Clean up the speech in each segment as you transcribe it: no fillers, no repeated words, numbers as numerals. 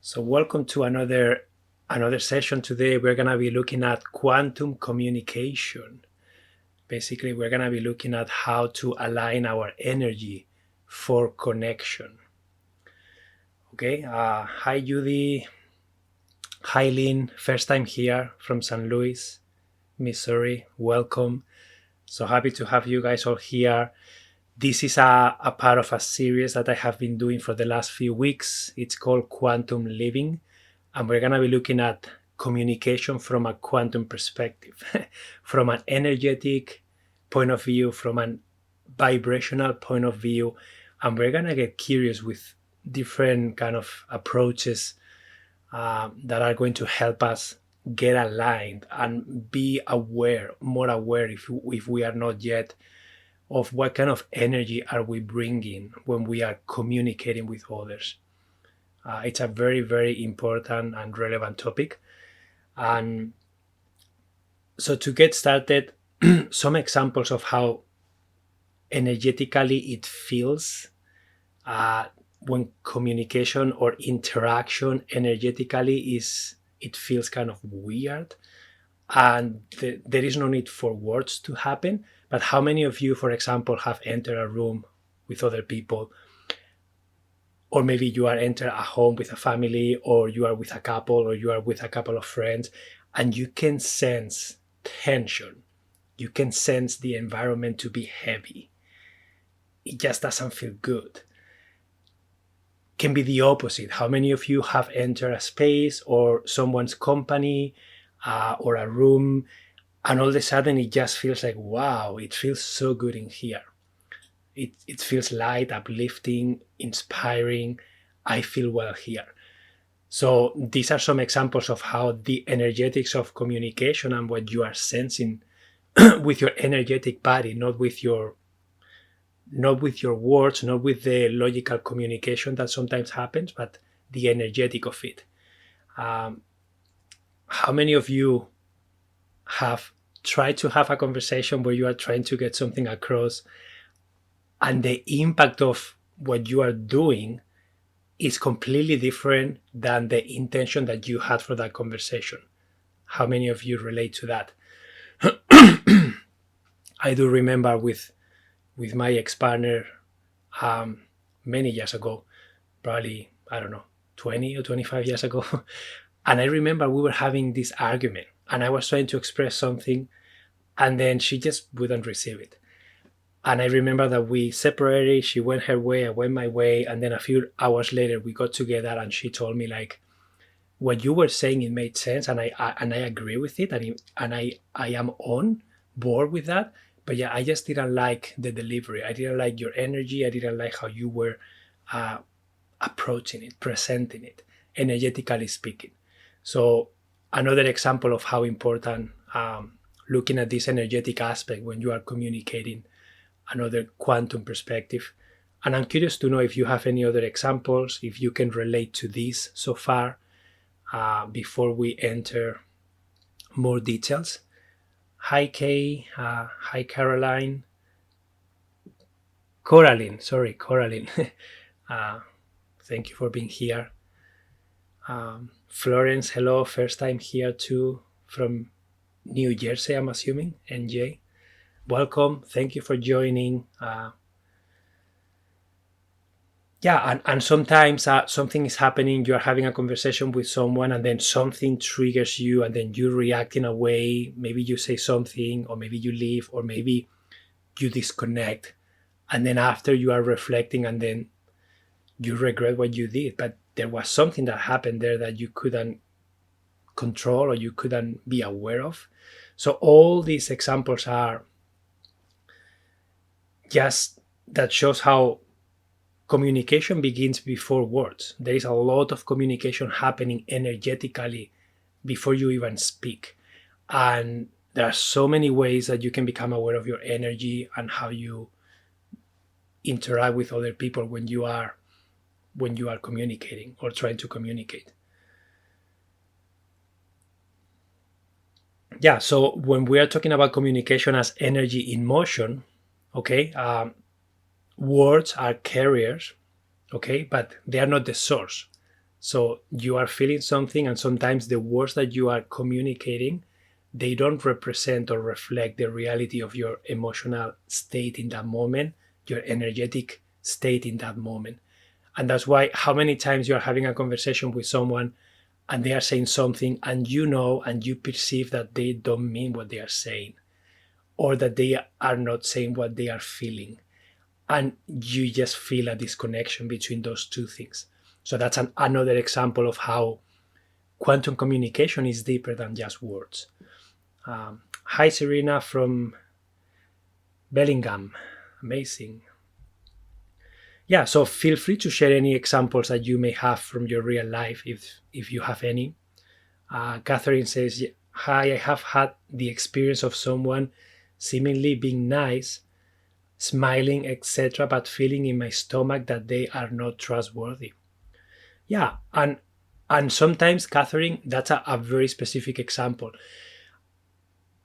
So welcome to another session. Today we're going to be looking at quantum communication. Basically, we're going to be looking at how to align our energy for connection. Okay, hi Judy, hi Lynn, first time here from St. Louis, Missouri. Welcome. So happy to have you guys all here. This is a part of a series that I have been doing for the last few weeks. It's called Quantum Living, and we're going to be looking at communication from a quantum perspective, from an energetic point of view, from a vibrational point of view, and we're going to get curious with different kind of approaches that are going to help us get aligned and be aware, more aware if we are not yet, of what kind of energy are we bringing when we are communicating with others. It's a very, very important and relevant topic. And so to get started, some examples of how energetically it feels when communication or interaction energetically it feels kind of weird. And there is no need for words to happen. But how many of you, for example, have entered a room with other people, or maybe you are entered a home with a family, or you are with a couple, or you are with a couple of friends, and you can sense tension. You can sense the environment to be heavy. It just doesn't feel good. Can be the opposite. How many of you have entered a space or someone's company or a room, and all of a sudden it just feels like, wow, it feels so good in here. It feels light, uplifting, inspiring. I feel well here. So these are some examples of how the energetics of communication and what you are sensing with your energetic body, not with your words, not with the logical communication that sometimes happens, but the energetic of it. How many of you have tried to have a conversation where you are trying to get something across, and the impact of what you are doing is completely different than the intention that you had for that conversation? How many of you relate to that? I do remember with my ex-partner many years ago, probably, I don't know, 20 or 25 years ago. And I remember we were having this argument, and I was trying to express something, and then she just wouldn't receive it. And I remember that we separated. She went her way, I went my way, and then a few hours later we got together, and she told me, like, what you were saying, it made sense, and I agree with it, and I am on board with that. But yeah, I just didn't like the delivery. I didn't like your energy. I didn't like how you were approaching it, presenting it, energetically speaking. So another example of how important looking at this energetic aspect when you are communicating, another quantum perspective. And I'm curious to know if you have any other examples, if you can relate to this so far, before we enter more details. Hi Kay, hi Caroline. Coraline. Thank you for being here. Florence, hello, first time here too, from New Jersey, I'm assuming, NJ. Welcome, thank you for joining. And sometimes something is happening, you're having a conversation with someone, and then something triggers you, and then you react in a way. Maybe you say something, or maybe you leave, or maybe you disconnect, and then after you are reflecting, and then you regret what you did, but there was something that happened there that you couldn't control or you couldn't be aware of. So all these examples are just that shows how communication begins before words. There is a lot of communication happening energetically before you even speak. And there are so many ways that you can become aware of your energy and how you interact with other people when you are communicating or trying to communicate. Yeah, so when we are talking about communication as energy in motion, okay, words are carriers, okay, but they are not the source. So you are feeling something, and sometimes the words that you are communicating, they don't represent or reflect the reality of your emotional state in that moment, your energetic state in that moment. And that's why how many times you are having a conversation with someone and they are saying something, and you know and you perceive that they don't mean what they are saying, or that they are not saying what they are feeling, and you just feel a disconnection between those two things. So that's another example of how quantum communication is deeper than just words. Hi, Serena from Bellingham. Amazing. Yeah, so feel free to share any examples that you may have from your real life, if you have any. Catherine says, hi, I have had the experience of someone seemingly being nice, smiling, etc., but feeling in my stomach that they are not trustworthy. Yeah, and sometimes, Catherine, that's a very specific example.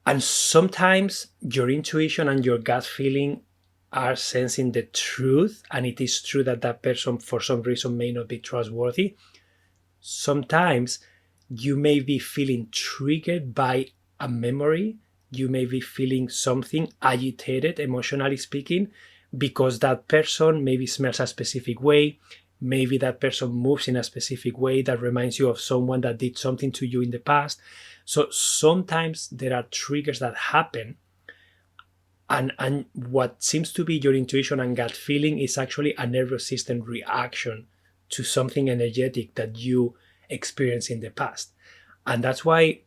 And sometimes your intuition and your gut feeling are sensing the truth, and it is true that that person for some reason may not be trustworthy. Sometimes you may be feeling triggered by a memory, you may be feeling something agitated, emotionally speaking, because that person maybe smells a specific way, maybe that person moves in a specific way that reminds you of someone that did something to you in the past. So sometimes there are triggers that happen, and what seems to be your intuition and gut feeling is actually a nervous system reaction to something energetic that you experienced in the past. And that's why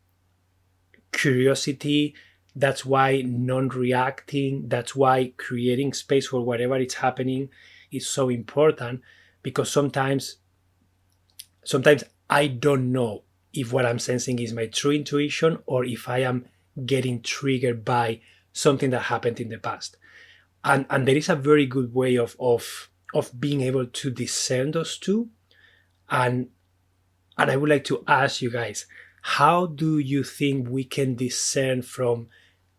curiosity, that's why non-reacting, that's why creating space for whatever is happening is so important, because sometimes I don't know if what I'm sensing is my true intuition or if I am getting triggered by something that happened in the past. And there is a very good way of being able to discern those two. And I would like to ask you guys, how do you think we can discern from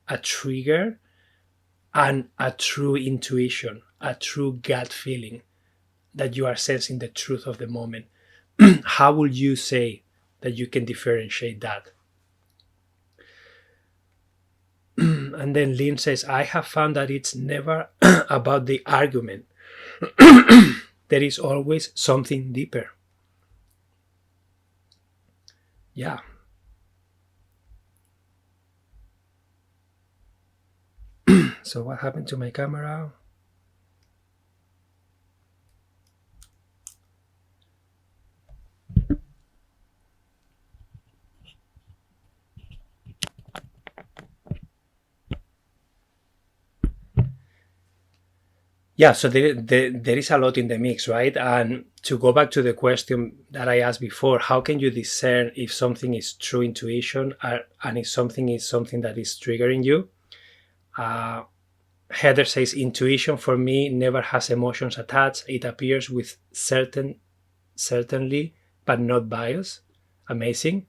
a trigger and a true intuition, a true gut feeling that you are sensing the truth of the moment? How would you say that you can differentiate that? And then Lynn says, I have found that it's never about the argument. There is always something deeper. Yeah. So what happened to my camera? Yeah, so there is a lot in the mix, right? And to go back to the question that I asked before, how can you discern if something is true intuition and if something is something that is triggering you? Heather says, intuition for me never has emotions attached. It appears with certainly, but not bias. Amazing.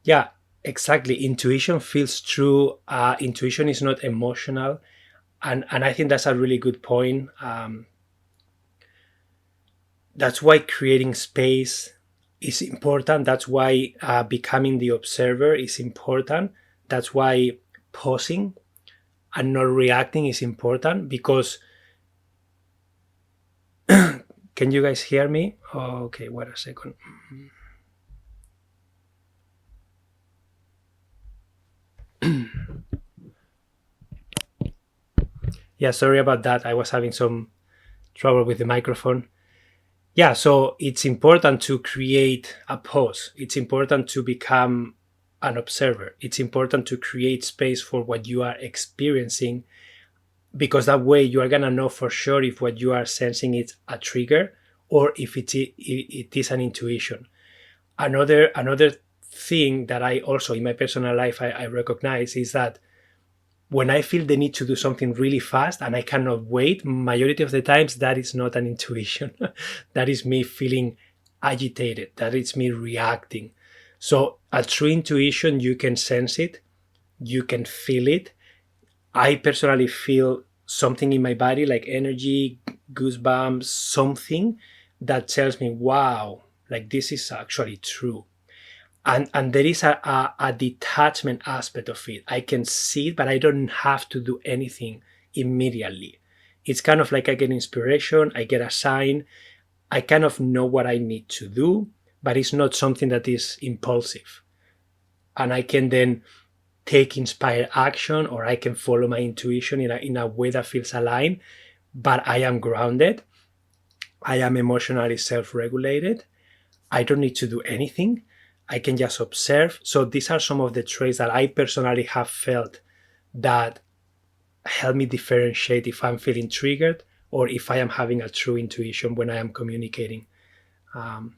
Yeah, exactly. Intuition feels true. Intuition is not emotional. And I think that's a really good point. That's why creating space is important. That's why becoming the observer is important. That's why pausing and not reacting is important, because can you guys hear me? Oh, okay, wait a second. Yeah, sorry about that. I was having some trouble with the microphone. Yeah, so it's important to create a pause. It's important to become an observer. It's important to create space for what you are experiencing, because that way you are going to know for sure if what you are sensing is a trigger or if it is an intuition. Another thing that I also in my personal life I recognize is that when I feel the need to do something really fast and I cannot wait, majority of the times that is not an intuition. That is me feeling agitated. That is me reacting. So a true intuition, you can sense it, you can feel it. I personally feel something in my body, like energy, goosebumps, something that tells me, wow, like this is actually true. And there is a detachment aspect of it. I can see it, but I don't have to do anything immediately. It's kind of like I get inspiration, I get a sign, I kind of know what I need to do, but it's not something that is impulsive. And I can then take inspired action, or I can follow my intuition in a way that feels aligned, but I am grounded. I am emotionally self regulated. I don't need to do anything. I can just observe. So these are some of the traits that I personally have felt that help me differentiate if I'm feeling triggered or if I am having a true intuition when I am communicating. Um,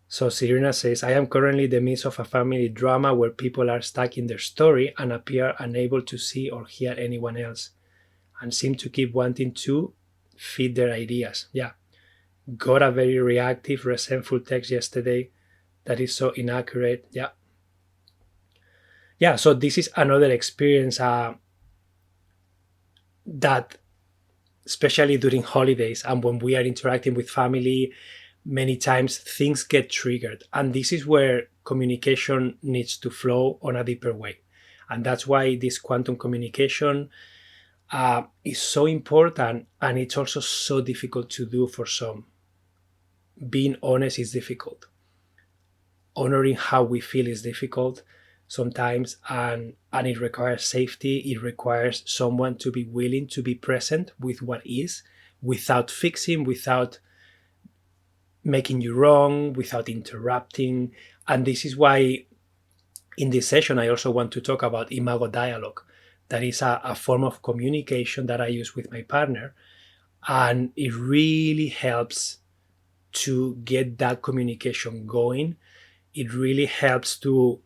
so Serena says, I am currently in the midst of a family drama where people are stuck in their story and appear unable to see or hear anyone else and seem to keep wanting to feed their ideas. Yeah. Got a very reactive, resentful text yesterday that is so inaccurate. Yeah. Yeah. So this is another experience that, especially during holidays and when we are interacting with family, many times things get triggered. And this is where communication needs to flow on a deeper way. And that's why this quantum communication is so important, and it's also so difficult to do for some. Being honest is difficult. Honoring how we feel is difficult sometimes, and it requires safety. It requires someone to be willing to be present with what is, without fixing, without making you wrong, without interrupting. And this is why in this session I also want to talk about Imago Dialogue. That is a form of communication that I use with my partner, and it really helps to get that communication going. It really helps to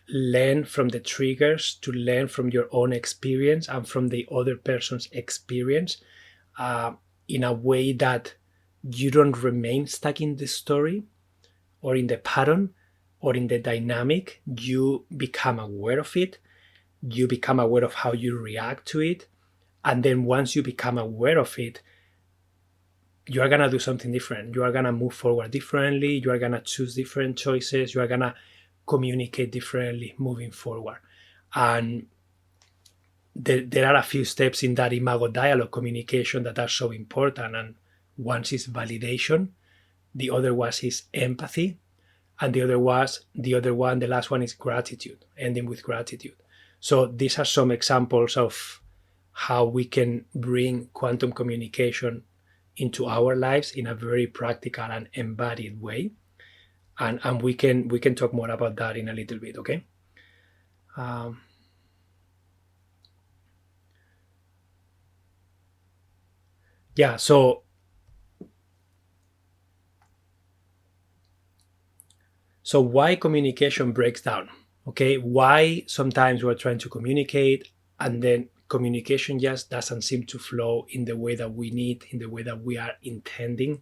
learn from the triggers, to learn from your own experience and from the other person's experience, uh, in a way that you don't remain stuck in the story or in the pattern or in the dynamic. You become aware of it, you become aware of how you react to it, and then once you become aware of it, you are going to do something different. You are going to move forward differently. You are going to choose different choices. You are going to communicate differently moving forward. And there are a few steps in that Imago Dialogue communication that are so important. And one is validation, the other one is empathy, and the last one is gratitude, ending with gratitude. So these are some examples of how we can bring quantum communication into our lives in a very practical and embodied way. And we can talk more about that in a little bit, okay? Um, yeah, so why communication breaks down? Okay, why sometimes we're trying to communicate and then communication just doesn't seem to flow in the way that we need, in the way that we are intending.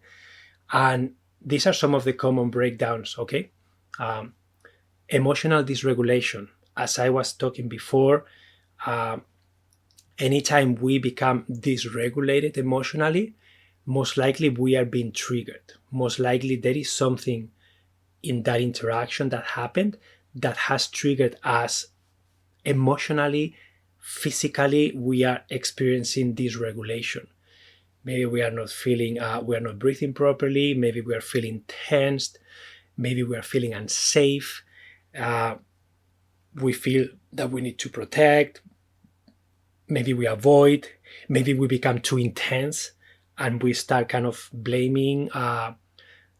And these are some of the common breakdowns, okay? Um, Emotional dysregulation. As I was talking before, uh, anytime we become dysregulated emotionally, most likely we are being triggered. Most likely there is something in that interaction that happened that has triggered us emotionally, physically. We are experiencing dysregulation. Maybe we are not feeling, we are not breathing properly. Maybe we are feeling tensed. Maybe we are feeling unsafe. Uh, we feel that we need to protect. Maybe we avoid. Maybe we become too intense and we start kind of blaming.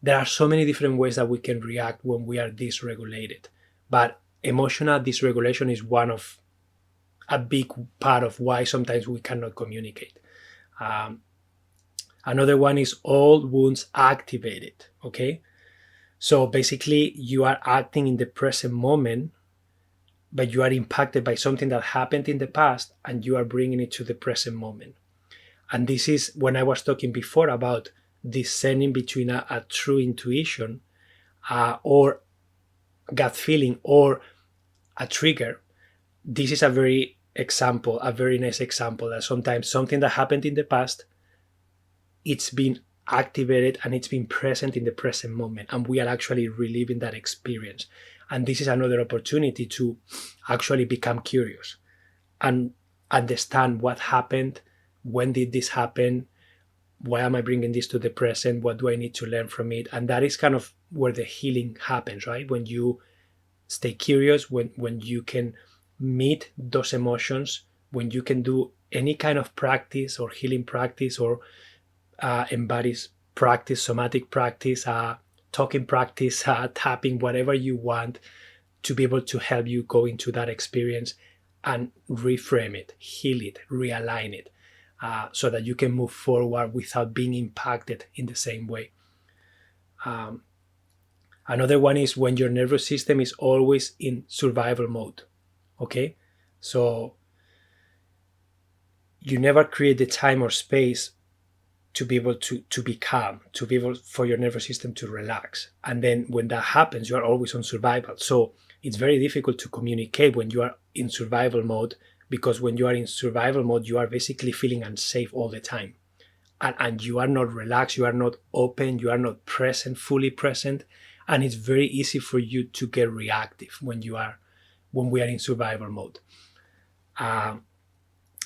There are so many different ways that we can react when we are dysregulated. But emotional dysregulation is one of a big part of why sometimes we cannot communicate. Um, Another one is old wounds activated. Okay. So basically, you are acting in the present moment, but you are impacted by something that happened in the past and you are bringing it to the present moment. And this is when I was talking before about discerning between a true intuition, or gut feeling, or a trigger. This is a very example, a very nice example, that sometimes something that happened in the past, it's been activated and it's been present in the present moment, and we are actually reliving that experience. And this is another opportunity to actually become curious and understand what happened, when did this happen, why am I bringing this to the present, what do I need to learn from it. And that is kind of where the healing happens, right? When you stay curious, when you can meet those emotions, when you can do any kind of practice or healing practice or embodied practice, somatic practice, talking practice, tapping, whatever you want, to be able to help you go into that experience and reframe it, heal it, realign it, so that you can move forward without being impacted in the same way. Another one is when your nervous system is always in survival mode. Okay, so you never create the time or space to be able to be calm, to be able for your nervous system to relax. And then when that happens, you are always on survival. So it's very difficult to communicate when you are in survival mode, because when you are in survival mode, you are basically feeling unsafe all the time. And you are not relaxed, you are not open, you are not present, fully present. And it's very easy for you to get reactive when we are in survival mode.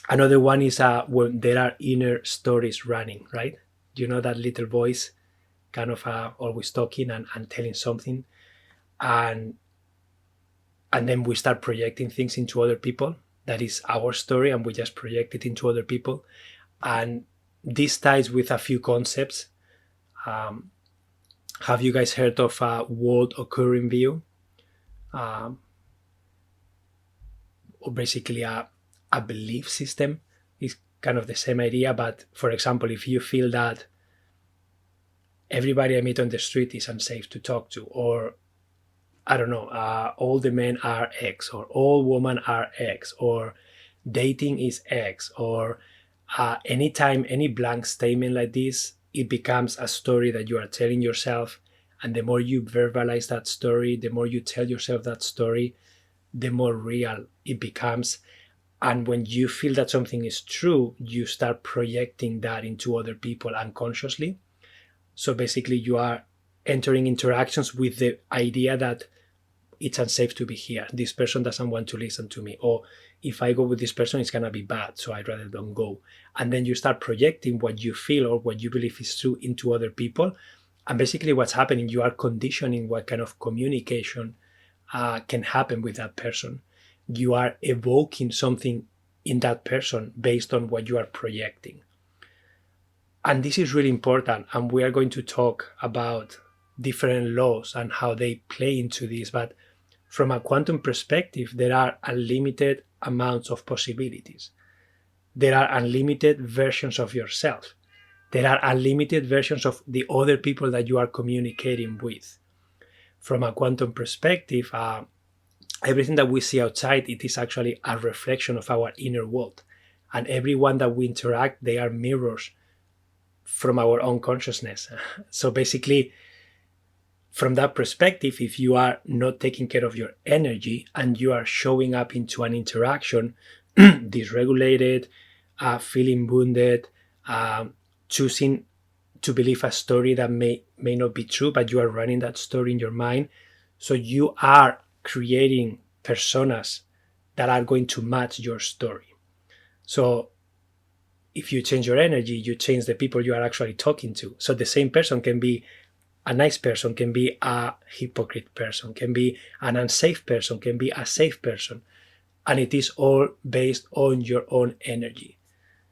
Another one is when there are inner stories running, right? You know, that little voice kind of always talking and telling something. And then we start projecting things into other people. That is our story, and we just project it into other people. And this ties with a few concepts. Have you guys heard of world occurring view? Or basically a belief system. Is kind of the same idea, but for example, if you feel that everybody I meet on the street is unsafe to talk to, or I don't know, all the men are X, or all women are X, or dating is X, or anytime any blank statement like this, it becomes a story that you are telling yourself. And the more you verbalize that story, the more you tell yourself that story, the more real it becomes. And when you feel that something is true, you start projecting that into other people unconsciously. So basically you are entering interactions with the idea that it's unsafe to be here. This person doesn't want to listen to me. Or if I go with this person, it's going to be bad, so I'd rather don't go. And then you start projecting what you feel or what you believe is true into other people. And basically what's happening, you are conditioning what kind of communication can happen with that person. You are evoking something in that person based on what you are projecting. And this is really important. And we are going to talk about different laws and how they play into this. But from a quantum perspective, there are unlimited amounts of possibilities. There are unlimited versions of yourself. There are unlimited versions of the other people that you are communicating with. From a quantum perspective, everything that we see outside, it is actually a reflection of our inner world. And everyone that we interact, they are mirrors from our own consciousness. So basically, from that perspective, if you are not taking care of your energy and you are showing up into an interaction dysregulated, feeling wounded, choosing to believe a story that may not be true, but you are running that story in your mind. So you are creating personas that are going to match your story. So if you change your energy, you change the people you are actually talking to. So the same person can be a nice person, can be a hypocrite person, can be an unsafe person, can be a safe person. And it is all based on your own energy.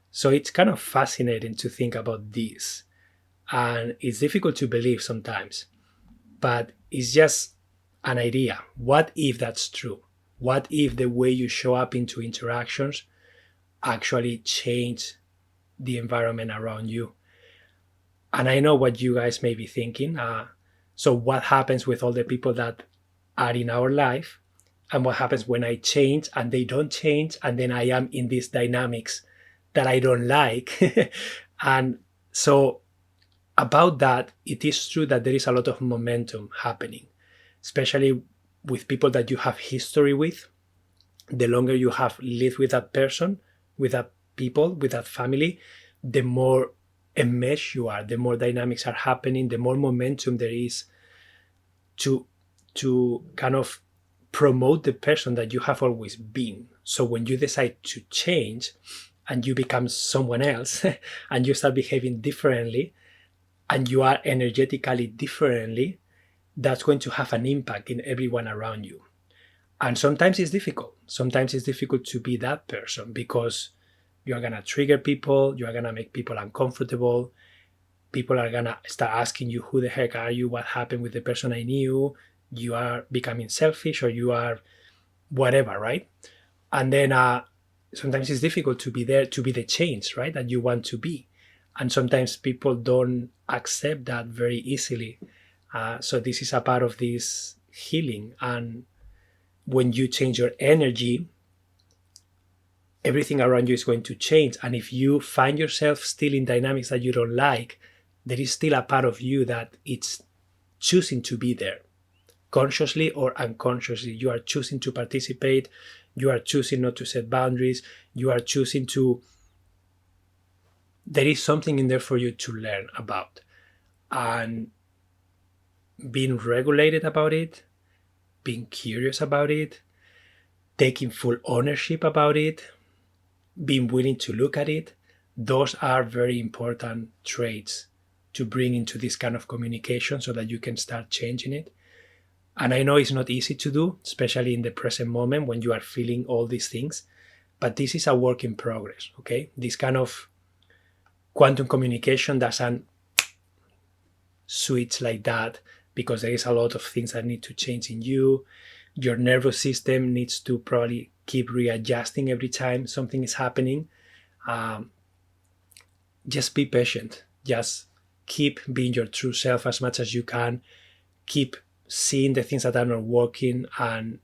So it's kind of fascinating to think about this. And it's difficult to believe sometimes, but it's just an idea. What if that's true? What if the way you show up into interactions actually change the environment around you? And I know what you guys may be thinking. So what happens with all the people that are in our life? And what happens when I change and they don't change? And then I am in these dynamics that I don't like. And so about that, it is true that there is a lot of momentum happening, especially with people that you have history with. the longer you have lived with that person, with that people, with that family, the more enmeshed you are, the more dynamics are happening, the more momentum there is to kind of promote the person that you have always been. So when you decide to change and you become someone else and you start behaving differently and you are energetically differently, that's going to have an impact in everyone around you. And sometimes it's difficult. Sometimes it's difficult to be that person because you are going to trigger people, you are going to make people uncomfortable. People are going to start asking you, who the heck are you? What happened with the person I knew? You are becoming selfish or you are whatever, right? And then sometimes it's difficult to be there, to be the change, right, that you want to be. And sometimes people don't accept that very easily. So this is a part of this healing. And when you change your energy, everything around you is going to change. And if you find yourself still in dynamics that you don't like, there is still a part of you that it's choosing to be there, consciously or unconsciously. You are choosing to participate. You are choosing not to set boundaries. You are choosing to. There is something in there for you to learn about. And being regulated about it, being curious about it, taking full ownership about it, being willing to look at it, those are very important traits to bring into this kind of communication so that you can start changing it. And I know it's not easy to do, especially in the present moment when you are feeling all these things, but this is a work in progress, okay? This kind of quantum communication doesn't switch like that because there is a lot of things that need to change in you. Your nervous system needs to probably keep readjusting every time something is happening. Just be patient. Just keep being your true self as much as you can. Keep seeing the things that are not working and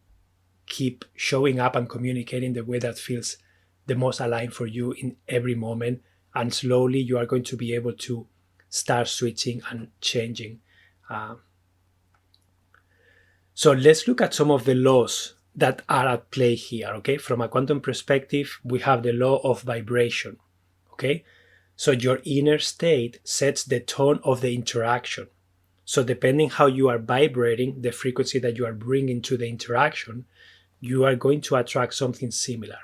keep showing up and communicating the way that feels the most aligned for you in every moment. And slowly you are going to be able to start switching and changing. So let's look at some of the laws that are at play here, okay? From a quantum perspective, we have the law of vibration, okay? So your inner state sets the tone of the interaction. So depending how you are vibrating, the frequency that you are bringing to the interaction, you are going to attract something similar,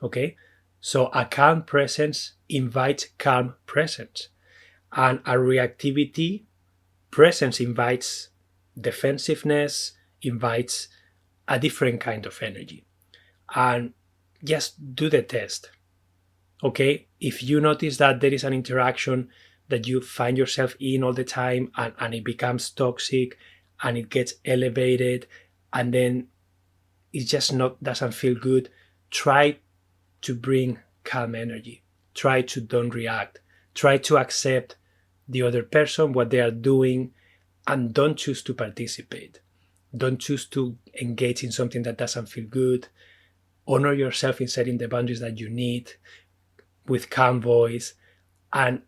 okay? So a calm presence invites calm presence. And a reactivity presence invites defensiveness, invites a different kind of energy. And just do the test. Okay, if you notice that there is an interaction that you find yourself in all the time and it becomes toxic and it gets elevated and then it just not doesn't feel good, try to bring calm energy. Try to don't react. Try to accept the other person, what they are doing, and don't choose to participate. Don't choose to engage in something that doesn't feel good. Honor yourself in setting the boundaries that you need with calm voice, and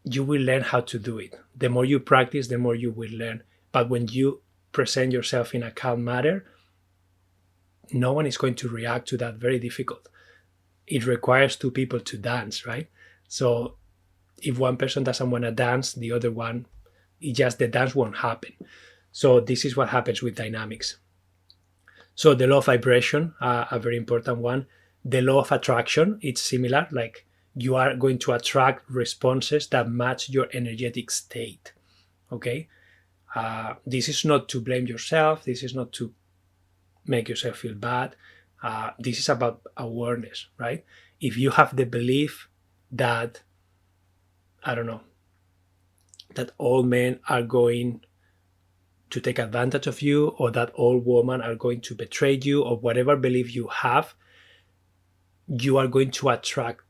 you will learn how to do it. The more you practice, the more you will learn. But when you present yourself in a calm manner, no one is going to react to that. Very difficult. It requires two people to dance, right? So if one person doesn't want to dance, the other one, the dance won't happen. So this is what happens with dynamics. So the law of vibration, a very important one. The law of attraction, it's similar. Like you are going to attract responses that match your energetic state. Okay? This is not to blame yourself. This is not to make yourself feel bad. This is about awareness, right? If you have the belief that, I don't know, that all men are going to take advantage of you, or that all women are going to betray you, or whatever belief you have, you are going to attract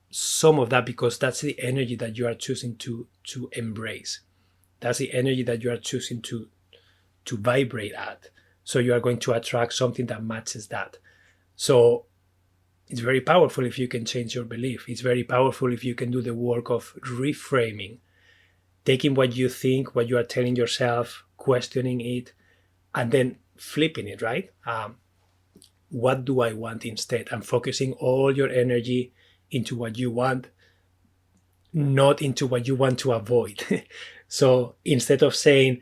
some of that because that's the energy that you are choosing to embrace. That's the energy that you are choosing to vibrate at. So you are going to attract something that matches that. So it's very powerful if you can change your belief. It's very powerful if you can do the work of reframing, taking what you think, what you are telling yourself, questioning it, and then flipping it, right? what do I want instead, and focusing all your energy into what you want, not into what you want to avoid. So instead of saying,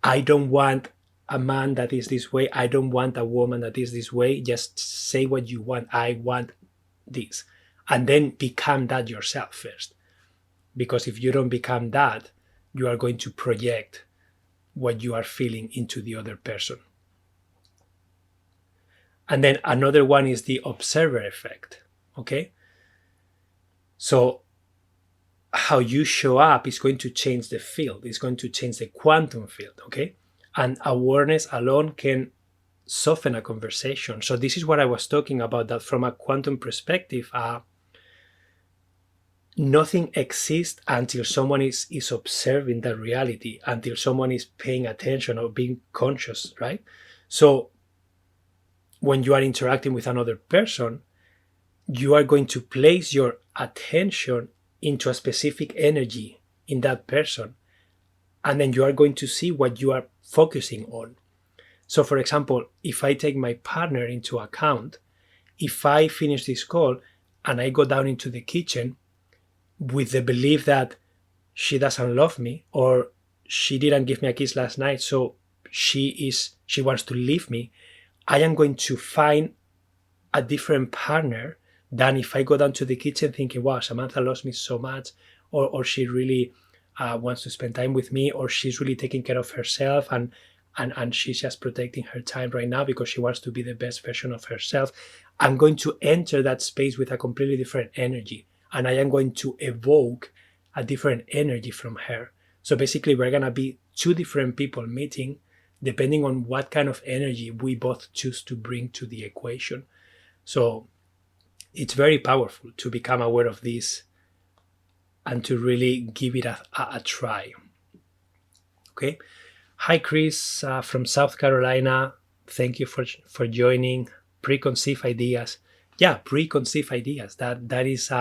I don't want a man that is this way, I don't want a woman that is this way, just say what you want. I want this. And then become that yourself first. Because if you don't become that, you are going to project what you are feeling into the other person. And then another one is the observer effect. Okay? So how you show up is going to change the field. It's going to change the quantum field. Okay? And awareness alone can soften a conversation. So this is what I was talking about, that from a quantum perspective, nothing exists until someone is observing that reality, until someone is paying attention or being conscious, right? So when you are interacting with another person, you are going to place your attention into a specific energy in that person, and then you are going to see what you are focusing on. So for example, if I take my partner into account, if I finish this call and I go down into the kitchen with the belief that she doesn't love me, or she didn't give me a kiss last night, so she wants to leave me, I am going to find a different partner than if I go down to the kitchen thinking, wow, Samantha loves me so much, or she really wants to spend time with me, or she's really taking care of herself, and she's just protecting her time right now because she wants to be the best version of herself. I'm going to enter that space with a completely different energy, and I am going to evoke a different energy from her. So basically, we're going to be two different people meeting depending on what kind of energy we both choose to bring to the equation. So it's very powerful to become aware of this and to really give it a try. Okay. Hi, Chris from South Carolina. Thank you for joining. Preconceived ideas. Yeah, preconceived ideas. That is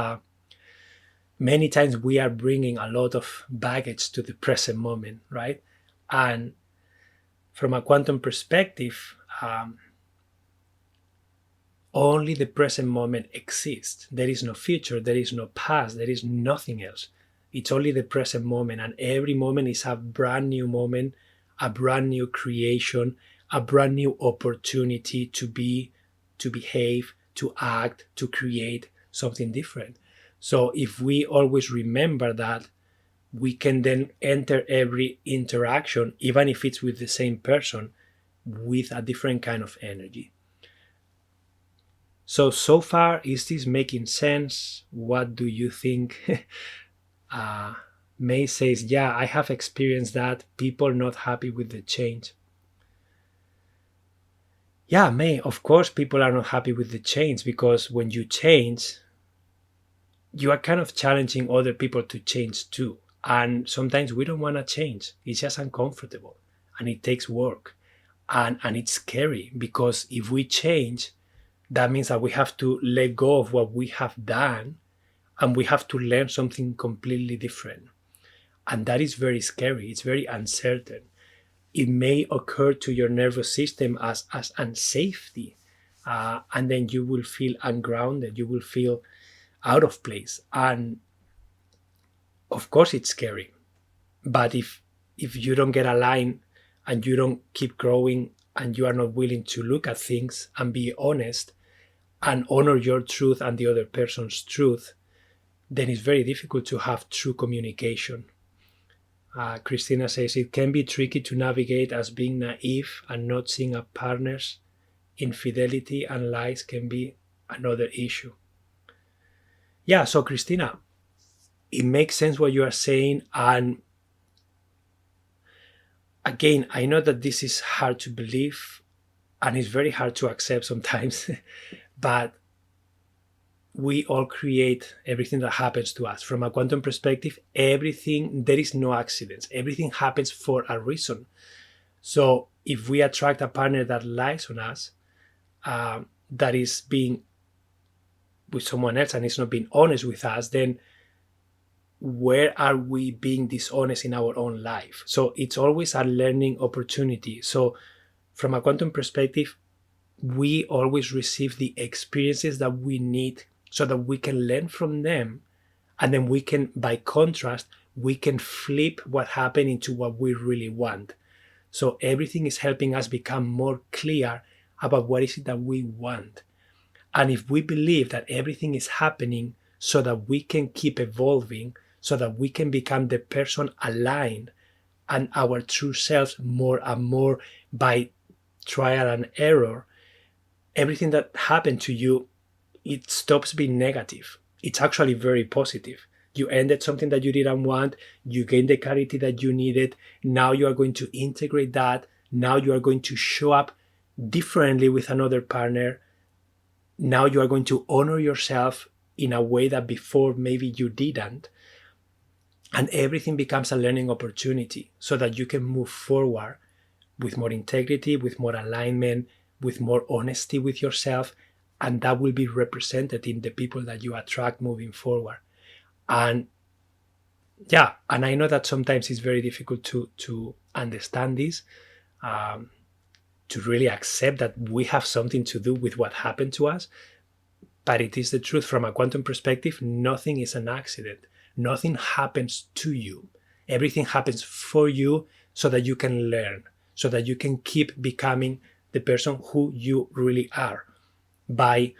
many times we are bringing a lot of baggage to the present moment, right? And from a quantum perspective, only the present moment exists. There is no future, there is no past, there is nothing else. It's only the present moment, and every moment is a brand new moment, a brand new creation, a brand new opportunity to be, to behave, to act, to create something different. So if we always remember that, we can then enter every interaction, even if it's with the same person, with a different kind of energy. So far, is this making sense? What do you think? May says, yeah, I have experienced that. People not happy with the change. Yeah, May, of course, people are not happy with the change, because when you change, you are kind of challenging other people to change too. And sometimes we don't want to change. It's just uncomfortable and it takes work. And it's scary, because if we change, that means that we have to let go of what we have done and we have to learn something completely different. And that is very scary. It's very uncertain. It may occur to your nervous system as unsafety. And then you will feel ungrounded. You will feel out of place. And of course, it's scary. But if you don't get aligned and you don't keep growing and you are not willing to look at things and be honest and honor your truth and the other person's truth, then it's very difficult to have true communication. Christina says, it can be tricky to navigate as being naive and not seeing a partner's infidelity and lies can be another issue. Yeah, so Christina, it makes sense what you are saying. And again, I know that this is hard to believe and it's very hard to accept sometimes, but we all create everything that happens to us. From a quantum perspective, everything, there is no accidents. Everything happens for a reason. So if we attract a partner that lies on us, that is being with someone else and is not being honest with us, then where are we being dishonest in our own life? So it's always a learning opportunity. So from a quantum perspective, we always receive the experiences that we need so that we can learn from them. And then we can, by contrast, we can flip what happened into what we really want. So everything is helping us become more clear about what is it that we want. And if we believe that everything is happening so that we can keep evolving, so that we can become the person aligned and our true selves more and more by trial and error, everything that happened to you, it stops being negative. It's actually very positive. You ended something that you didn't want, you gained the clarity that you needed. Now you are going to integrate that. Now you are going to show up differently with another partner. Now you are going to honor yourself in a way that before maybe you didn't. And everything becomes a learning opportunity so that you can move forward with more integrity, with more alignment, with more honesty with yourself. And that will be represented in the people that you attract moving forward. And yeah, and I know that sometimes it's very difficult to understand this, to really accept that we have something to do with what happened to us. But it is the truth. From a quantum perspective, nothing is an accident. Nothing happens to you. Everything happens for you so that you can learn, so that you can keep becoming the person who you really are by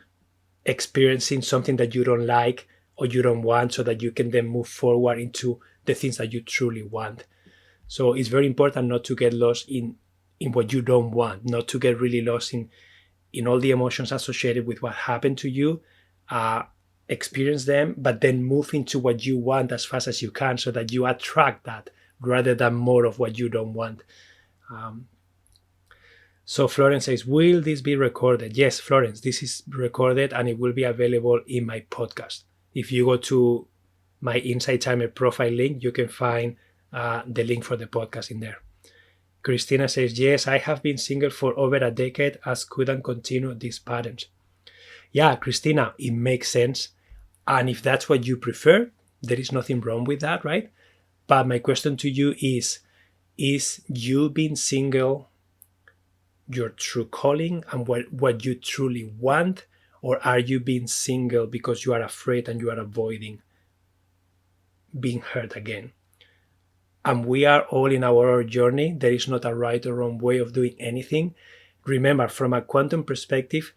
experiencing something that you don't like or you don't want, so that you can then move forward into the things that you truly want. So it's very important not to get lost in what you don't want, not to get really lost in all the emotions associated with what happened to you. Experience them, but then move into what you want as fast as you can so that you attract that rather than more of what you don't want. So Florence says, will this be recorded? Yes, Florence, this is recorded and it will be available in my podcast. If you go to my Insight Timer profile link, you can find the link for the podcast in there. Christina says, yes, I have been single for over a decade as couldn't continue these patterns. Yeah, Christina, it makes sense. And if that's what you prefer, there is nothing wrong with that, right? But my question to you is you being single your true calling and what you truly want? Or are you being single because you are afraid and you are avoiding being hurt again? And we are all in our journey. There is not a right or wrong way of doing anything. Remember, from a quantum perspective,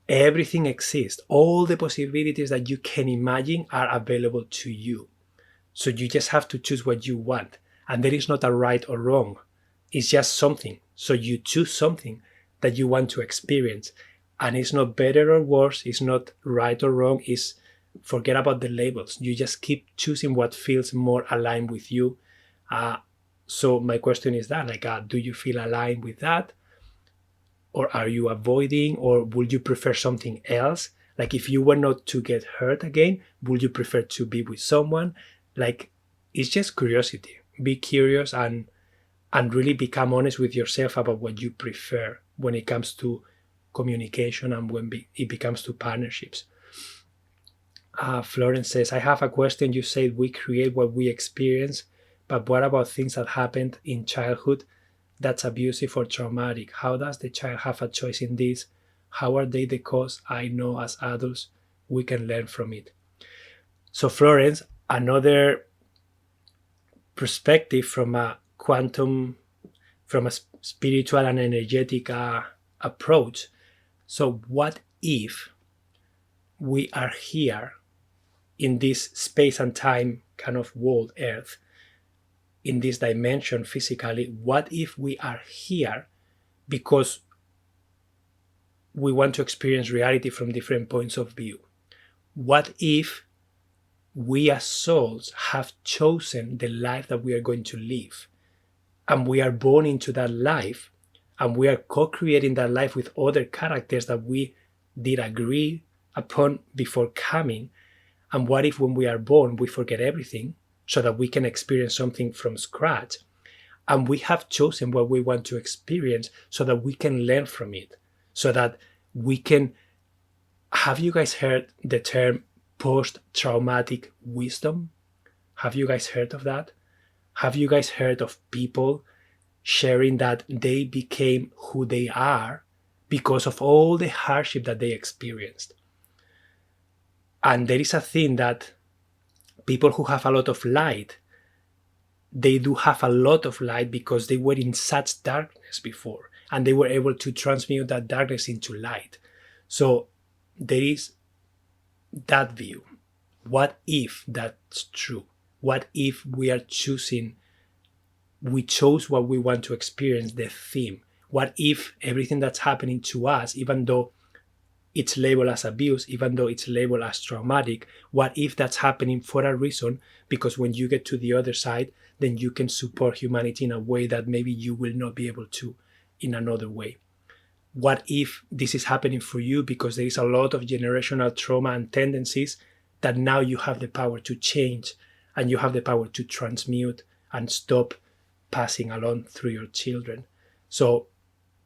everything exists. All the possibilities that you can imagine are available to you. So you just have to choose what you want. And there is not a right or wrong. It's just something. So you choose something that you want to experience. And it's not better or worse. It's not right or wrong. It's forget about the labels. You just keep choosing what feels more aligned with you. So my question is that, do you feel aligned with that? Or are you avoiding, or would you prefer something else? Like if you were not to get hurt again, would you prefer to be with someone? Like, it's just curiosity. Be curious and really become honest with yourself about what you prefer when it comes to communication and when it becomes to partnerships. Florence says, I have a question. You said we create what we experience, but what about things that happened in childhood that's abusive or traumatic? How does the child have a choice in this? How are they the cause? I know as adults we can learn from it. So Florence, another perspective from a quantum, from a spiritual and energetic approach. So what if we are here in this space and time kind of world, Earth, in this dimension physically? What if we are here because we want to experience reality from different points of view? What if we as souls have chosen the life that we are going to live, and we are born into that life, and we are co-creating that life with other characters that we did agree upon before coming? And what if when we are born we forget everything so that we can experience something from scratch? And we have chosen what we want to experience so that we can learn from it, so that we can... Have you guys heard the term post-traumatic wisdom? Have you guys heard of that? Have you guys heard of people sharing that they became who they are because of all the hardship that they experienced. And there is a thing that people who have a lot of light, they do have a lot of light because they were in such darkness before, and they were able to transmute that darkness into light. So there is that view. What if that's true? What if we chose what we want to experience, the theme? What if everything that's happening to us, even though it's labeled as abuse, even though it's labeled as traumatic, what if that's happening for a reason? Because when you get to the other side, then you can support humanity in a way that maybe you will not be able to in another way. What if this is happening for you because there is a lot of generational trauma and tendencies that now you have the power to change, and you have the power to transmute and stop passing along through your children? So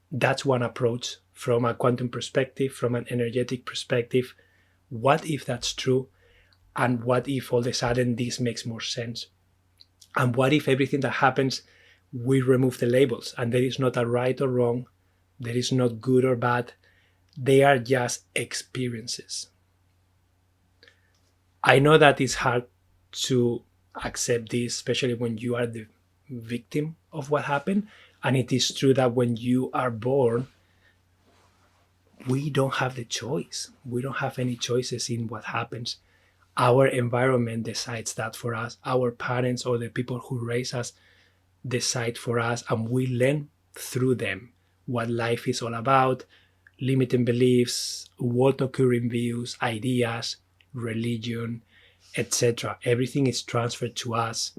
that's one approach from a quantum perspective, from an energetic perspective. What if that's true? And what if all of a sudden this makes more sense? And what if everything that happens, we remove the labels and there is not a right or wrong, there is not good or bad, they are just experiences. I know that it's hard to accept this, especially when you are the victim of what happened. And it is true that when you are born, we don't have the choice. We don't have any choices in what happens. Our environment decides that for us. Our parents or the people who raise us decide for us, and we learn through them what life is all about, limiting beliefs, world occurring views, ideas, religion, etc. Everything is transferred to us,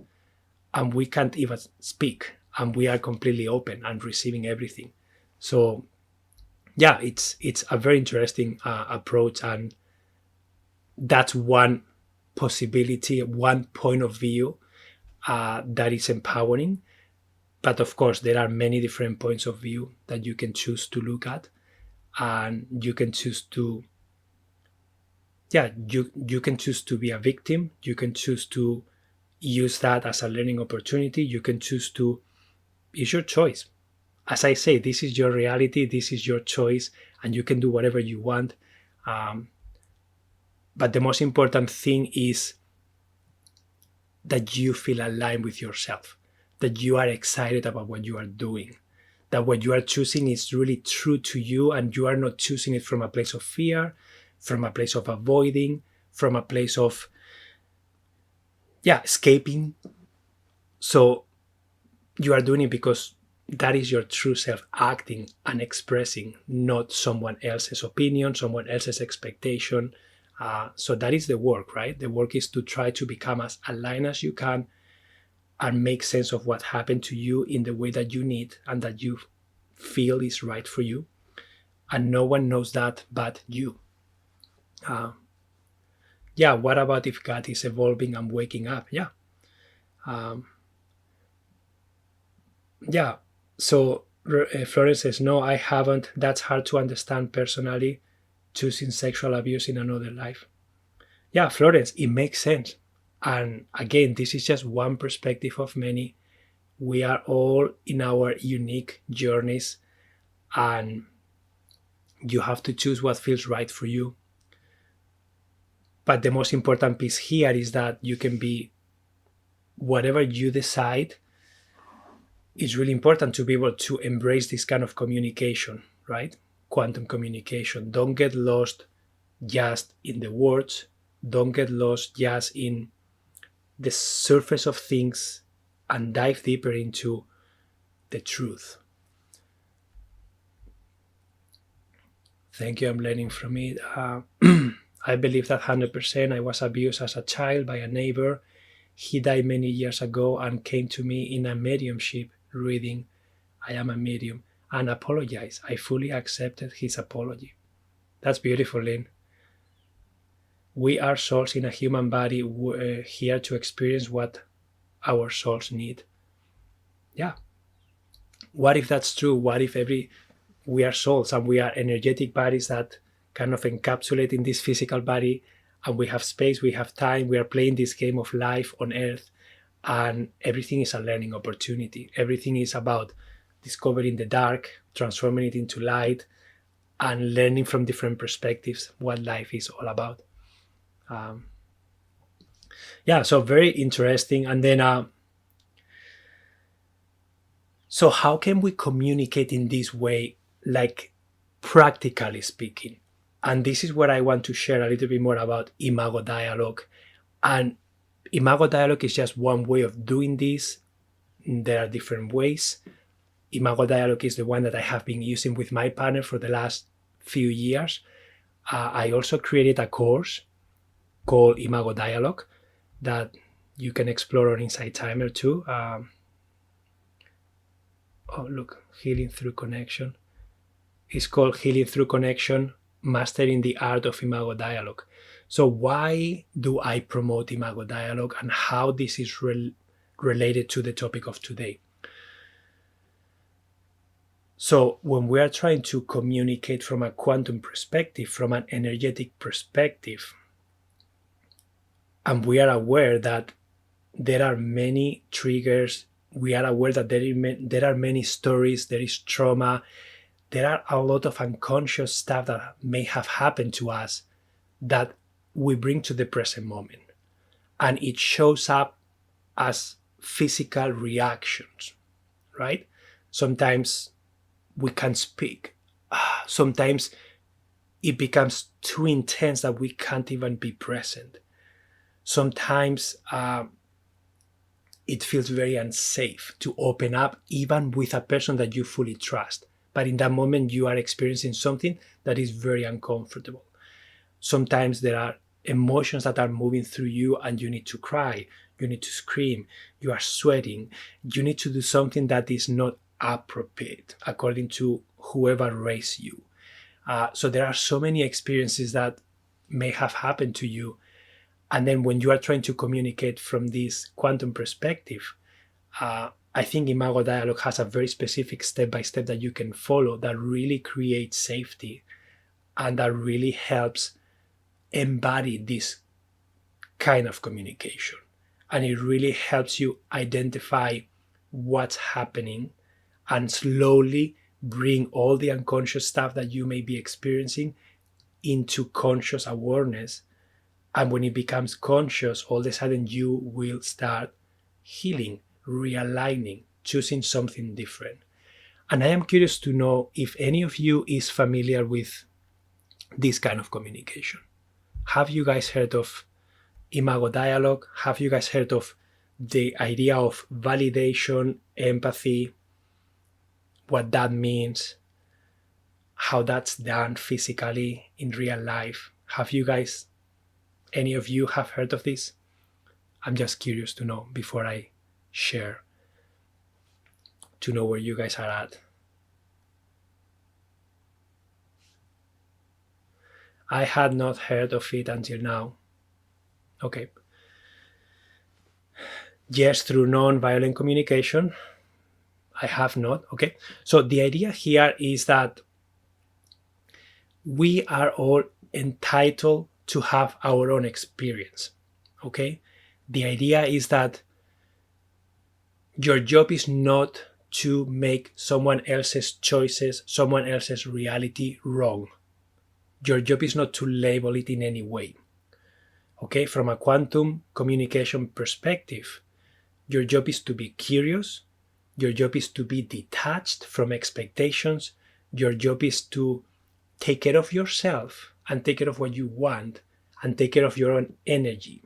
and we can't even speak, and we are completely open and receiving everything. So yeah, it's a very interesting approach, and that's one possibility, one point of view that is empowering. But of course, there are many different points of view that you can choose to look at, and you can choose to, you can choose to be a victim. You can choose to use that as a learning opportunity. You can choose to, it's your choice. As I say, this is your reality, this is your choice, and you can do whatever you want. But the most important thing is that you feel aligned with yourself, that you are excited about what you are doing, that what you are choosing is really true to you, and you are not choosing it from a place of fear, from a place of avoiding, from a place of escaping. So you are doing it because that is your true self acting and expressing, not someone else's opinion, someone else's expectation. So that is the work, right? The work is to try to become as aligned as you can and make sense of what happened to you in the way that you need and that you feel is right for you. And no one knows that but you. What about if God is evolving and waking up? So Florence says, no, I haven't. That's hard to understand personally, choosing sexual abuse in another life. Yeah, Florence, it makes sense. And again, this is just one perspective of many. We are all in our unique journeys, and you have to choose what feels right for you. But the most important piece here is that you can be whatever you decide. It's really important to be able to embrace this kind of communication, right? Quantum communication. Don't get lost just in the words. Don't get lost just in the surface of things, and dive deeper into the truth. Thank you, I'm learning from it. I believe that 100%. I was abused as a child by a neighbor. He died many years ago and came to me in a mediumship reading. I am a medium, and apologized. I fully accepted his apology. That's beautiful, Lynn. We are souls in a human body here to experience what our souls need. Yeah. What if that's true? What if we are souls and we are energetic bodies that kind of encapsulate in this physical body, and we have space, we have time, we are playing this game of life on earth, and everything is a learning opportunity. Everything is about discovering the dark, transforming it into light, and learning from different perspectives what life is all about. Um, yeah, so very interesting. And then, so how can we communicate in this way, like practically speaking? And this is where I want to share a little bit more about Imago Dialogue. And Imago Dialogue is just one way of doing this. There are different ways. Imago Dialogue is the one that I have been using with my partner for the last few years. I also created a course called Imago Dialogue that you can explore on Insight Timer too. Oh, look, Healing Through Connection. It's called Healing Through Connection, Mastering the Art of Imago Dialogue. So why do I promote Imago Dialogue and how this is related to the topic of today? So when we are trying to communicate from a quantum perspective, from an energetic perspective, and we are aware that there are many triggers, we are aware that there are many stories, there is trauma, there are a lot of unconscious stuff that may have happened to us that we bring to the present moment. And it shows up as physical reactions, right? Sometimes we can't speak. Sometimes it becomes too intense that we can't even be present. Sometimes it feels very unsafe to open up even with a person that you fully trust. But in that moment, you are experiencing something that is very uncomfortable. Sometimes there are emotions that are moving through you and you need to cry, you need to scream, you are sweating, you need to do something that is not appropriate according to whoever raised you. So there are so many experiences that may have happened to you. And then when you are trying to communicate from this quantum perspective, I think Imago Dialogue has a very specific step-by-step that you can follow that really creates safety and that really helps embody this kind of communication. And it really helps you identify what's happening and slowly bring all the unconscious stuff that you may be experiencing into conscious awareness. And when it becomes conscious, all of a sudden you will start healing, realigning, choosing something different. And I am curious to know if any of you is familiar with this kind of communication. Have you guys heard of Imago Dialogue? Have you guys heard of the idea of validation, empathy, what that means, how that's done physically in real life? Have you guys, any of you have heard of this? I'm just curious to know before I share, to know where you guys are at. I had not heard of it until now. Okay. Yes, through non-violent communication. I have not. Okay. So the idea here is that we are all entitled to have our own experience. Okay. The idea is that your job is not to make someone else's choices, someone else's reality wrong. Your job is not to label it in any way. Okay, from a quantum communication perspective, your job is to be curious. Your job is to be detached from expectations. Your job is to take care of yourself and take care of what you want and take care of your own energy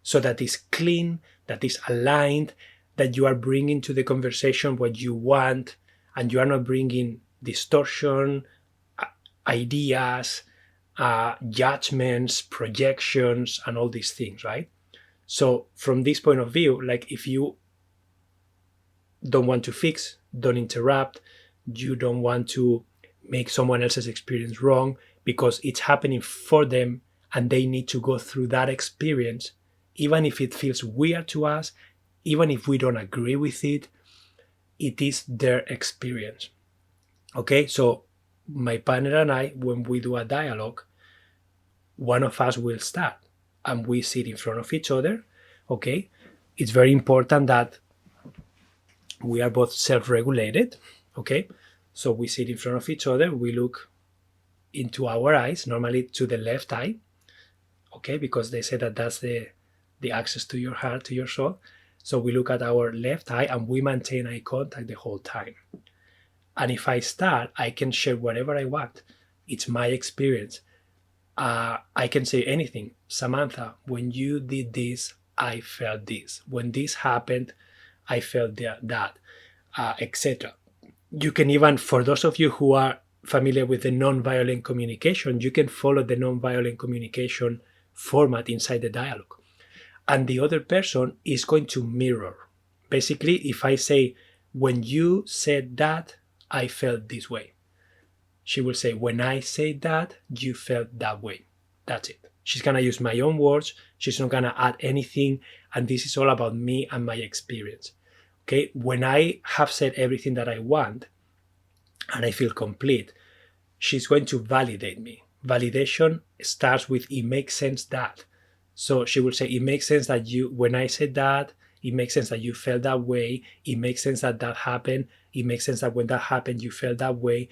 so that is clean, that is aligned, that you are bringing to the conversation what you want and you are not bringing distortion, ideas, judgments, projections, and all these things, right? So from this point of view, like if you don't want to fix, don't interrupt, you don't want to make someone else's experience wrong because it's happening for them and they need to go through that experience, even if it feels weird to us, even if we don't agree with it, it is their experience. Okay, so my partner and I, when we do a dialogue, one of us will start and we sit in front of each other. Okay, it's very important that we are both self-regulated. Okay, so we sit in front of each other, we look into our eyes, normally to the left eye, okay, because they say that that's the access to your heart, to your soul. So we look at our left eye and we maintain eye contact the whole time. And if I start, I can share whatever I want. It's my experience. I can say anything. Samantha, when you did this, I felt this. When this happened, I felt that, etc. You can even, for those of you who are familiar with the nonviolent communication, you can follow the nonviolent communication format inside the dialogue. And the other person is going to mirror. Basically, if I say, when you said that, I felt this way, she will say, when I say that, you felt that way. That's it. She's going to use my own words. She's not going to add anything. And this is all about me and my experience. Okay. When I have said everything that I want and I feel complete, she's going to validate me. Validation starts with, it makes sense that. So she will say, it makes sense that you, when I said that, it makes sense that you felt that way. It makes sense that that happened. It makes sense that when that happened, you felt that way.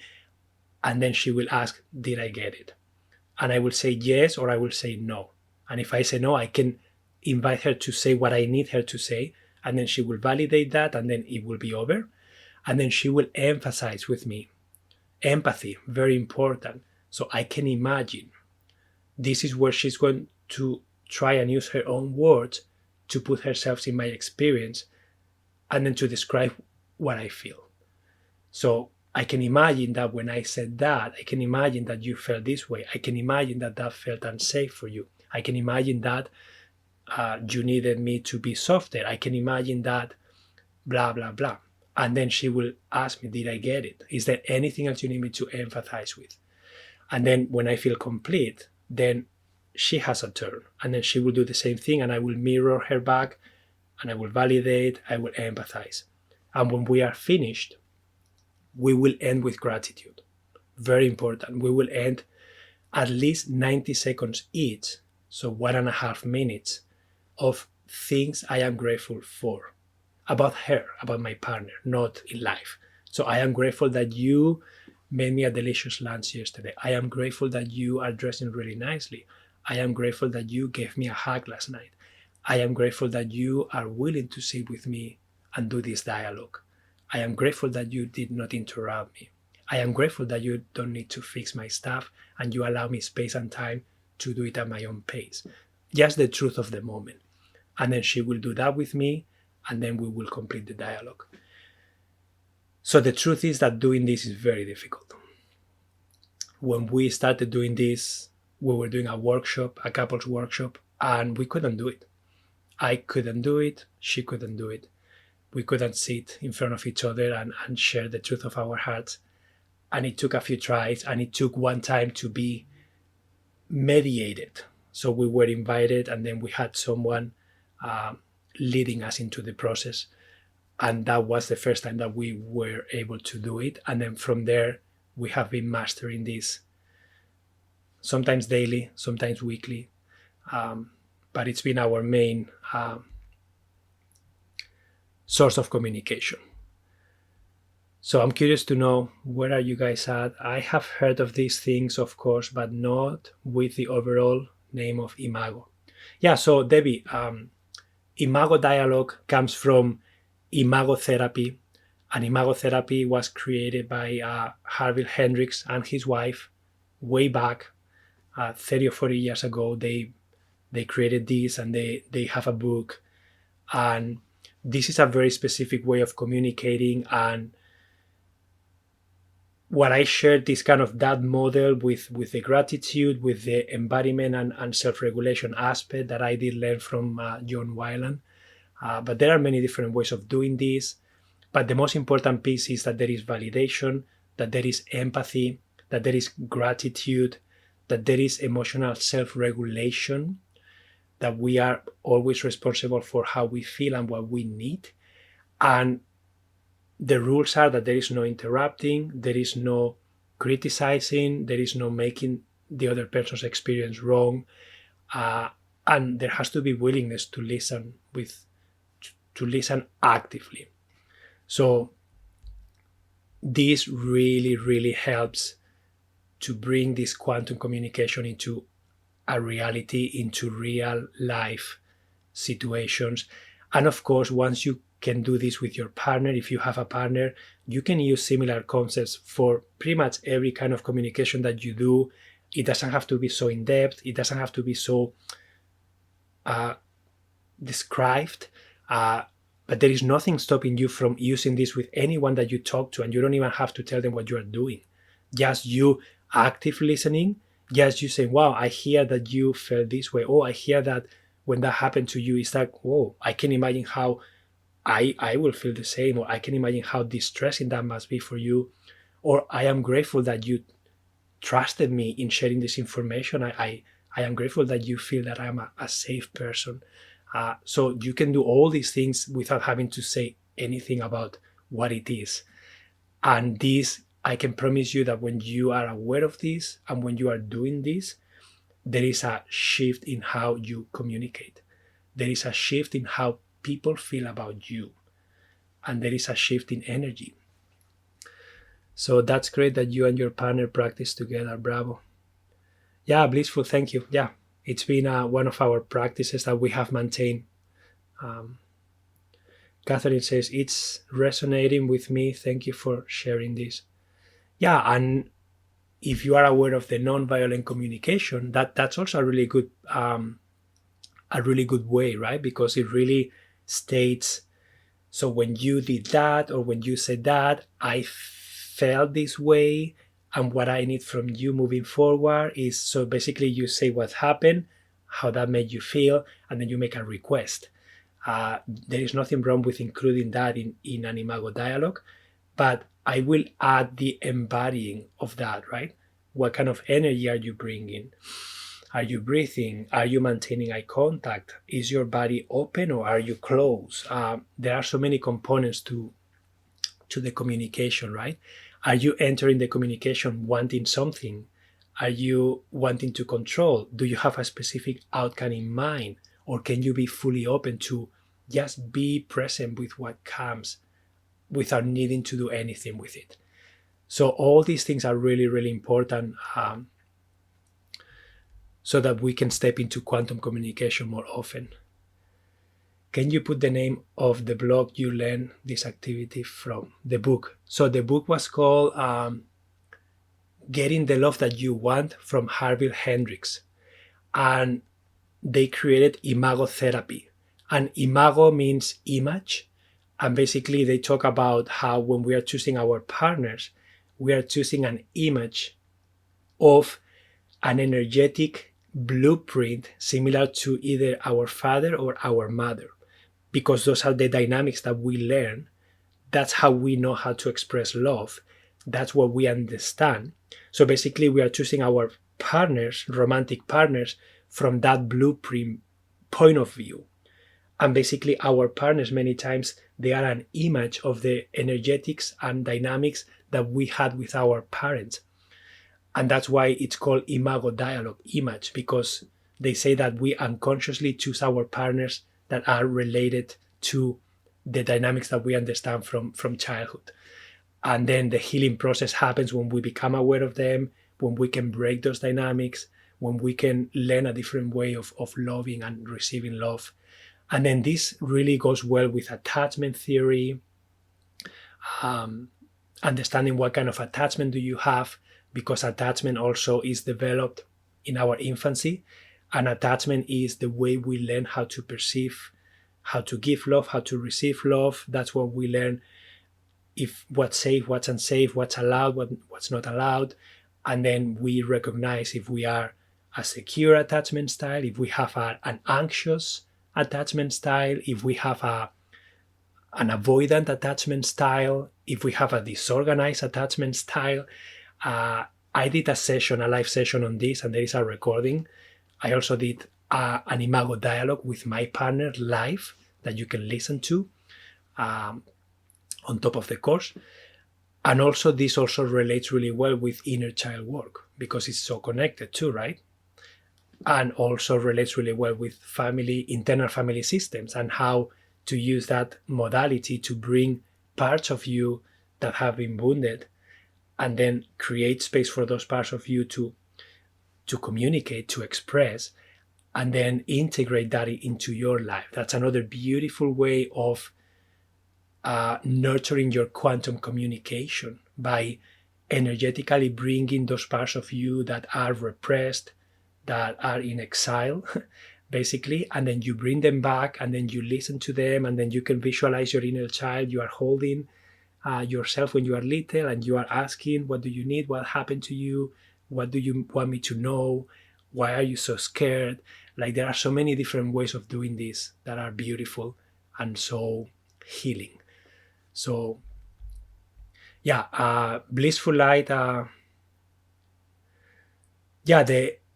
And then she will ask, did I get it? And I will say yes, or I will say no. And if I say no, I can invite her to say what I need her to say. And then she will validate that, and then it will be over. And then she will emphasize with me. Empathy, very important. So I can imagine this is where she's going to try and use her own words to put herself in my experience and then to describe what I feel. So I can imagine that when I said that, I can imagine that you felt this way. I can imagine that that felt unsafe for you. I can imagine that you needed me to be softer. I can imagine that blah, blah, blah. And then she will ask me, did I get it? Is there anything else you need me to empathize with? And then when I feel complete, then she has a turn. And then she will do the same thing, and I will mirror her back, and I will validate, I will empathize. And when we are finished, we will end with gratitude. Very important. We will end at least 90 seconds each, so 1.5 minutes, of things I am grateful for. About her, about my partner, not in life. So I am grateful that you made me a delicious lunch yesterday. I am grateful that you are dressing really nicely. I am grateful that you gave me a hug last night. I am grateful that you are willing to sit with me and do this dialogue. I am grateful that you did not interrupt me. I am grateful that you don't need to fix my stuff and you allow me space and time to do it at my own pace. Just the truth of the moment. And then she will do that with me, and then we will complete the dialogue. So the truth is that doing this is very difficult. When we started doing this, we were doing a workshop, a couples workshop, and we couldn't do it. I couldn't do it. She couldn't do it. We couldn't sit in front of each other and share the truth of our hearts. And it took a few tries, and it took one time to be mediated. So we were invited, and then we had someone leading us into the process. And that was the first time that we were able to do it. And then from there, we have been mastering this, sometimes daily, sometimes weekly. But it's been our main source of communication. So I'm curious to know, where are you guys at? I have heard of these things, of course, but not with the overall name of Imago. Yeah, so Debbie, Imago Dialogue comes from Imago Therapy, and Imago Therapy was created by Harville Hendrix and his wife way back 30 or 40 years ago. They created this, and they have a book, and this is a very specific way of communicating. And what I shared is kind of that model with the gratitude, with the embodiment and self-regulation aspect that I did learn from John Weiland. But there are many different ways of doing this. But the most important piece is that there is validation, that there is empathy, that there is gratitude, that there is emotional self-regulation, that we are always responsible for how we feel and what we need. And the rules are that there is no interrupting, there is no criticizing, there is no making the other person's experience wrong, and there has to be willingness to listen actively. So this really, really helps to bring this quantum communication into a reality, into real life situations. And of course, once you can do this with your partner, if you have a partner, you can use similar concepts for pretty much every kind of communication that you do. It doesn't have to be so in depth, it doesn't have to be so described, but there is nothing stopping you from using this with anyone that you talk to, and you don't even have to tell them what you are doing. Just you active listening, just you saying, wow, I hear that you felt this way. Oh, I hear that when that happened to you, it's like, whoa, I can imagine how I will feel the same, or I can imagine how distressing that must be for you. Or I am grateful that you trusted me in sharing this information. I am grateful that you feel that I'm a safe person. So you can do all these things without having to say anything about what it is. And this, I can promise you that when you are aware of this and when you are doing this, there is a shift in how you communicate. There is a shift in how people feel about you. And there is a shift in energy. So that's great that you and your partner practice together. Bravo. Yeah, blissful. Thank you. Yeah, it's been one of our practices that we have maintained. Catherine says, it's resonating with me. Thank you for sharing this. Yeah, and if you are aware of the non-violent communication, that's also a really good way, right? Because it really states, so when you did that or when you said that, I felt this way, and what I need from you moving forward is, so basically you say what happened, how that made you feel, and then you make a request. There is nothing wrong with including that in an Imago dialogue, but I will add the embodying of that, right? What kind of energy are you bringing? Are you breathing? Are you maintaining eye contact? Is your body open or are you closed? There are so many components to the communication, right? Are you entering the communication wanting something? Are you wanting to control? Do you have a specific outcome in mind? Or can you be fully open to just be present with what comes without needing to do anything with it? So all these things are really, really important, so that we can step into quantum communication more often. Can you put the name of the blog you learned this activity from? The book. So the book was called Getting the Love That You Want from Harville Hendricks. And they created Imago therapy. And Imago means image. And basically they talk about how when we are choosing our partners, we are choosing an image of an energetic blueprint similar to either our father or our mother, because those are the dynamics that we learn. That's how we know how to express love. That's what we understand. So basically we are choosing our partners, romantic partners, from that blueprint point of view. And basically our partners, many times, they are an image of the energetics and dynamics that we had with our parents. And that's why it's called Imago Dialogue, image, because they say that we unconsciously choose our partners that are related to the dynamics that we understand from childhood. And then the healing process happens when we become aware of them, when we can break those dynamics, when we can learn a different way of loving and receiving love. And then this really goes well with attachment theory, understanding what kind of attachment do you have, because attachment also is developed in our infancy. And attachment is the way we learn how to perceive, how to give love, how to receive love. That's what we learn, if what's safe, what's unsafe, what's allowed, what's not allowed. And then we recognize if we are a secure attachment style, if we have an anxious attachment style, if we have an avoidant attachment style, if we have a disorganized attachment style. I did a live session on this, and there is a recording. I also did an Imago dialogue with my partner live that you can listen to on top of the course. And also this also relates really well with inner child work, because it's so connected too, right? And also relates really well with internal family systems, and how to use that modality to bring parts of you that have been wounded, and then create space for those parts of you to communicate, to express, and then integrate that into your life. That's another beautiful way of nurturing your quantum communication, by energetically bringing those parts of you that are repressed, that are in exile, basically, and then you bring them back, and then you listen to them, and then you can visualize your inner child. You are holding yourself when you are little, and you are asking, what do you need? What happened to you? What do you want me to know? Why are you so scared? Like, there are so many different ways of doing this that are beautiful and so healing. So yeah, blissful light, the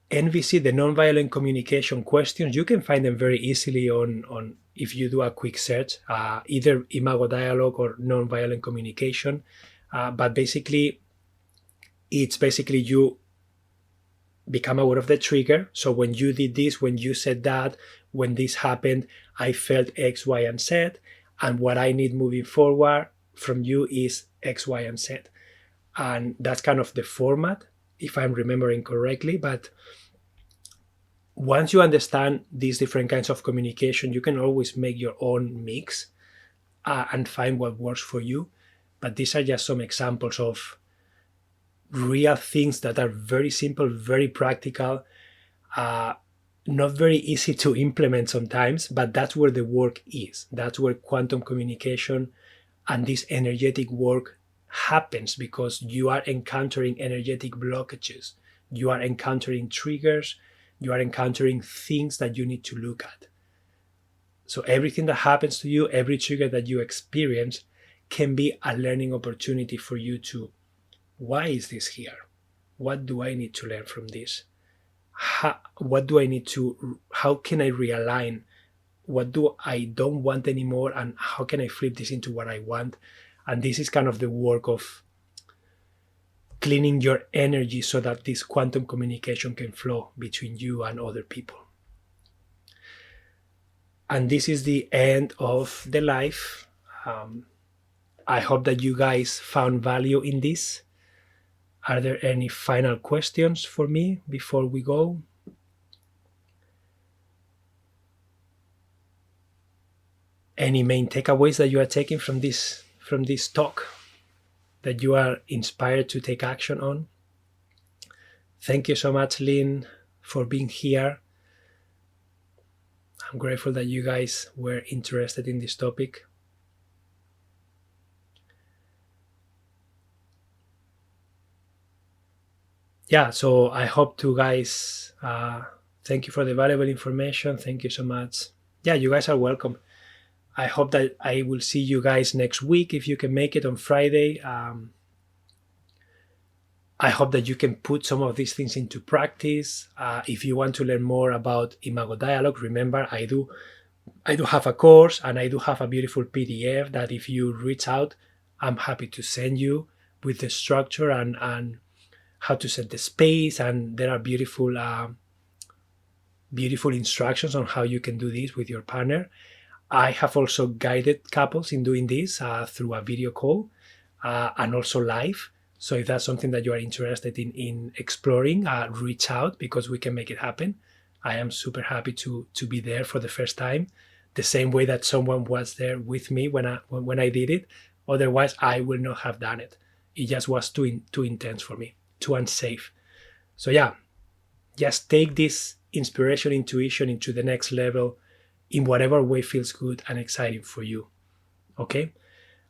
NVC, the nonviolent communication questions, you can find them very easily on if you do a quick search, either Imago Dialogue or nonviolent communication. But basically, it's basically you become aware of the trigger. So when you did this, when you said that, when this happened, I felt X, Y, and Z. And what I need moving forward from you is X, Y, and Z. And that's kind of the format, if I'm remembering correctly. But once you understand these different kinds of communication, you can always make your own mix and find what works for you. But these are just some examples of real things that are very simple, very practical, not very easy to implement sometimes, but that's where the work is. That's where quantum communication and this energetic work happens, because you are encountering energetic blockages. You are encountering triggers. You are encountering things that you need to look at. So everything that happens to you, every trigger that you experience, can be a learning opportunity for you to, why is this here? What do I need to learn from this? What do I need to, how can I realign? What do I don't want anymore? And how can I flip this into what I want? And this is kind of the work of cleaning your energy so that this quantum communication can flow between you and other people. And this is the end of the live. I hope that you guys found value in this. Are there any final questions for me before we go? Any main takeaways that you are taking from this talk that you are inspired to take action on? Thank you so much, Lynn, for being here. I'm grateful that you guys were interested in this topic. Yeah, so I hope to guys, thank you for the valuable information. Thank you so much. Yeah, you guys are welcome. I hope that I will see you guys next week, if you can make it on Friday. I hope that you can put some of these things into practice. If you want to learn more about Imago Dialogue, remember I do have a course, and I do have a beautiful PDF that if you reach out, I'm happy to send you with the structure and how to set the space, and there are beautiful instructions on how you can do this with your partner. I have also guided couples in doing this through a video call and also live. So if that's something that you are interested in exploring, reach out, because we can make it happen. I am super happy to be there for the first time, the same way that someone was there with me when I did it. Otherwise, I will not have done it. It just was too intense for me, too unsafe. So yeah, just take this inspiration, intuition into the next level in whatever way feels good and exciting for you. Okay?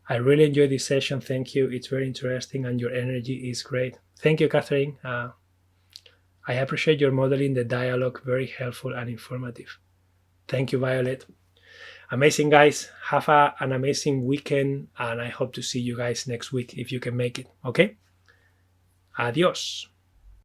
I really enjoyed this session. Thank you. It's very interesting, and your energy is great. Thank you, Catherine. I appreciate your modeling the dialogue. Very helpful and informative. Thank you, Violet. Amazing, guys. Have an amazing weekend, and I hope to see you guys next week if you can make it. Okay? Adios.